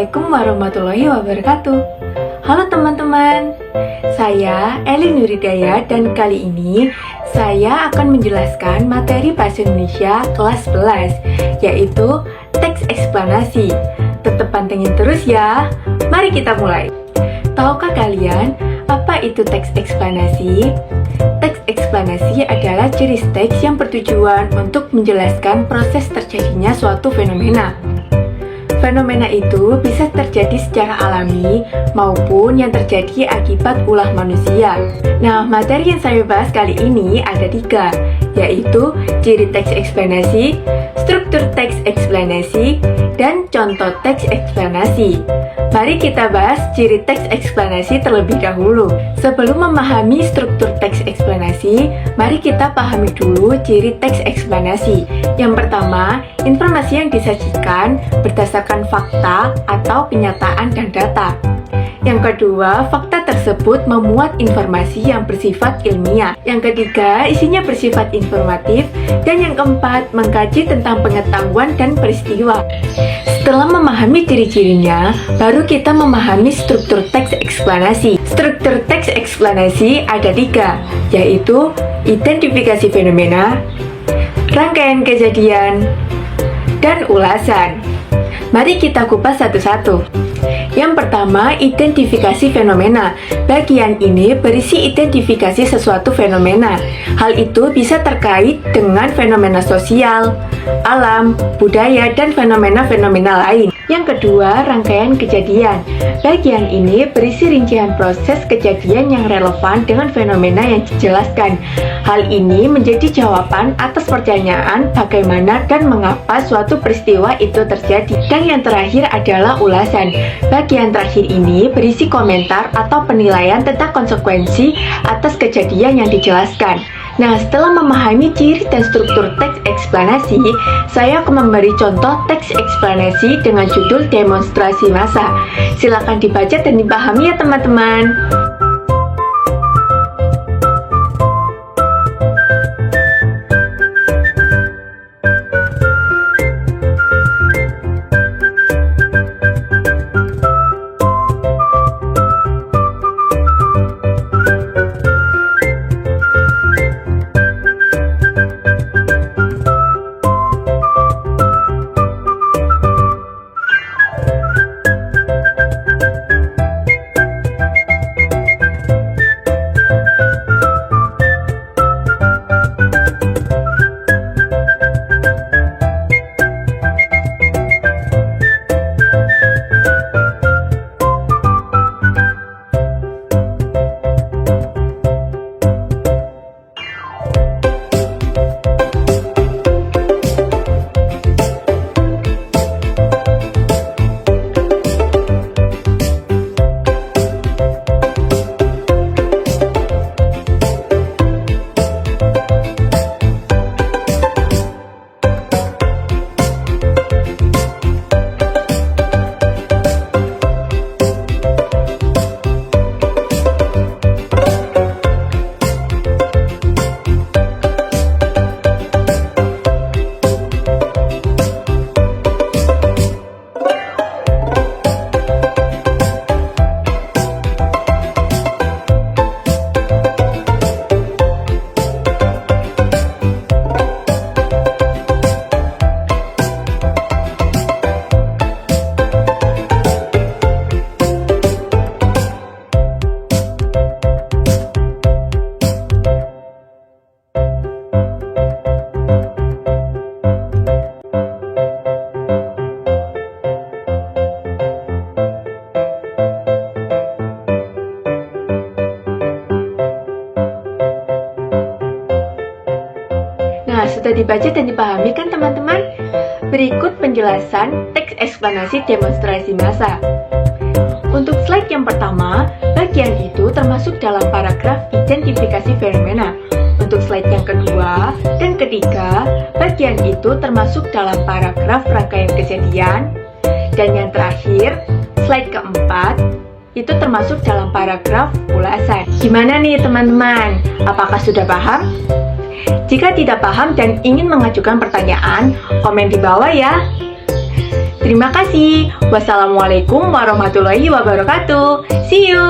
Assalamualaikum warahmatullahi wabarakatuh. Halo teman-teman, saya Eli Nuridaya dan kali ini saya akan menjelaskan materi Bahasa Indonesia kelas 11, yaitu teks eksplanasi. Tetap pantengin terus ya. Mari kita mulai. Tahukah kalian apa itu teks eksplanasi? Teks eksplanasi adalah ciri teks yang bertujuan untuk menjelaskan proses terjadinya suatu fenomena. Fenomena itu bisa terjadi secara alami maupun yang terjadi akibat ulah manusia. Nah, materi yang saya bahas kali ini ada 3, yaitu ciri teks eksplanasi, struktur teks eksplanasi, dan contoh teks eksplanasi. Mari kita bahas ciri teks eksplanasi terlebih dahulu. Sebelum memahami struktur teks eksplanasi, mari kita pahami dulu ciri teks eksplanasi. Yang pertama, informasi yang disajikan berdasarkan fakta atau kenyataan dan data. Yang kedua, fakta tersebut memuat informasi yang bersifat ilmiah. Yang ketiga, isinya bersifat informatif. Dan yang keempat, mengkaji tentang pengetahuan dan peristiwa. Setelah memahami ciri-cirinya, baru kita memahami struktur teks eksplanasi. Struktur teks eksplanasi ada 3, yaitu identifikasi fenomena, rangkaian kejadian, dan ulasan. Mari kita kupas satu-satu. Yang pertama, identifikasi fenomena. Bagian ini berisi identifikasi sesuatu fenomena. Hal itu bisa terkait dengan fenomena sosial, alam, budaya, dan fenomena-fenomena lain. Yang kedua, rangkaian kejadian. Bagian ini berisi rincian proses kejadian yang relevan dengan fenomena yang dijelaskan. Hal ini menjadi jawaban atas pertanyaan bagaimana dan mengapa suatu peristiwa itu terjadi. Dan yang terakhir adalah ulasan. Bagian terakhir ini berisi komentar atau penilaian tentang konsekuensi atas kejadian yang dijelaskan. Nah, setelah memahami ciri dan struktur teks eksplanasi, saya akan memberi contoh teks eksplanasi dengan judul demonstrasi massa. Silakan dibaca dan dipahami ya teman-teman. Nah, sudah dibaca dan dipahami kan teman-teman? Berikut penjelasan teks eksplanasi demonstrasi massa. Untuk slide yang pertama, bagian itu termasuk dalam paragraf identifikasi fenomena. Untuk slide yang kedua dan ketiga, bagian itu termasuk dalam paragraf rangkaian kejadian. Dan yang terakhir, slide keempat, itu termasuk dalam paragraf ulasan. Gimana nih teman-teman? Apakah sudah paham? Jika tidak paham dan ingin mengajukan pertanyaan, komen di bawah ya. Terima kasih. Wassalamualaikum warahmatullahi wabarakatuh. See you.